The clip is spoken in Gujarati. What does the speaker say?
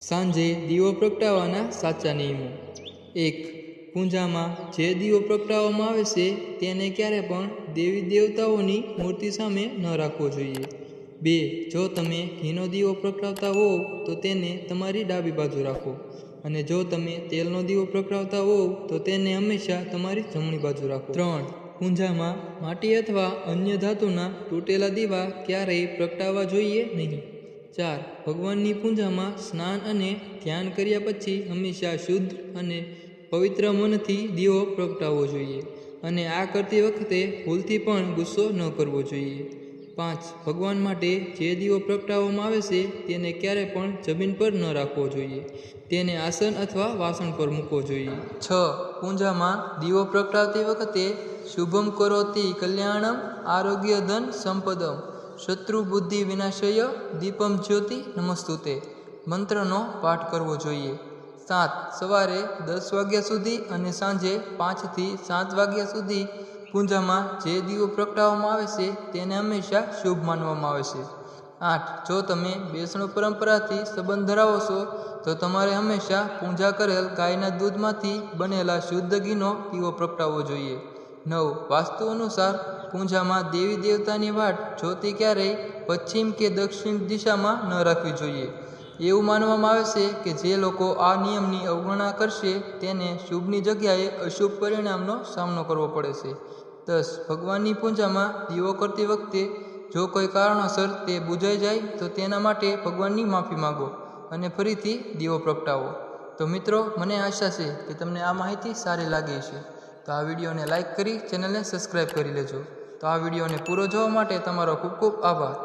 સાંજે દીવો પ્રગટાવવાના સાચા નિયમો. 1. પૂજામાં જે દીવો પ્રગટાવવામાં આવે છે તેને ક્યારે પણ દેવી દેવતાઓની મૂર્તિ સામે ન રાખવો જોઈએ. 2. જો તમે ઘીનો દીવો પ્રગટાવતા હોવ તો તેને તમારી ડાબી બાજુ રાખો, અને જો તમે તેલનો દીવો પ્રગટાવતા હોવ તો તેને હંમેશા તમારી જમણી બાજુ રાખો. 3. પૂજામાં માટી અથવા અન્ય ધાતુના તૂટેલા દીવા ક્યારેય પ્રગટાવવા જોઈએ નહીં. 4. ભગવાનની પૂજામાં સ્નાન અને ધ્યાન કર્યા પછી હંમેશા શુદ્ધ અને પવિત્ર મનથી દીવો પ્રગટાવવો જોઈએ, અને આ કરતી વખતે ભૂલથી પણ ગુસ્સો ન કરવો જોઈએ. 5. ભગવાન માટે જે દીવો પ્રગટાવવામાં આવે છે તેને ક્યારે પણ જમીન પર ન રાખવો જોઈએ, તેને આસન અથવા વાસણ પર મૂકવો જોઈએ. 6. પૂજામાં દીવો પ્રગટાવતી વખતે શુભમ કરોતિ કલ્યાણમ આરોગ્ય ધન સંપદમ શત્રુ બુદ્ધિ વિનાશય દીપમ જ્યોતિ નમસ્તુતે મંત્રનો પાઠ કરવો જોઈએ. 7. સવારે 10 વાગ્યા સુધી અને સાંજે 5 થી 7 વાગ્યા સુધી પૂજામાં જે દીવો પ્રગટાવવામાં આવે છે તેને હંમેશા શુભ માનવામાં આવે છે. 8. જો તમે વૈષ્ણવ પરંપરાથી સંબંધ ધરાવો છો તો તમારે હંમેશા પૂજા કરેલ ગાયના દૂધમાંથી બનેલા શુદ્ધ ઘીનો દીવો પ્રગટાવવો જોઈએ. 9. વાસ્તુ અનુસાર પૂજામાં દેવી દેવતાની વાટ જોતી ક્યારેય પશ્ચિમ કે દક્ષિણ દિશામાં ન રાખવી જોઈએ. એવું માનવામાં આવે છે કે જે લોકો આ નિયમની અવગણના કરશે તેને શુભની જગ્યાએ અશુભ પરિણામનો સામનો કરવો પડે છે. 10. ભગવાનની પૂજામાં દીવો કરતી વખતે જો કોઈ કારણોસર તે બુઝાઈ જાય તો તેના માટે ભગવાનની માફી માગો અને ફરીથી દીવો પ્રગટાવો. તો મિત્રો, મને આશા છે કે તમને આ માહિતી સારી લાગી છે. તો આ વિડીયોને લાઇક કરી ચેનલને સબસ્ક્રાઈબ કરી લેજો. તો આ વિડીયોને પૂરો જોવા માટે તમારો ખૂબ ખૂબ આભાર.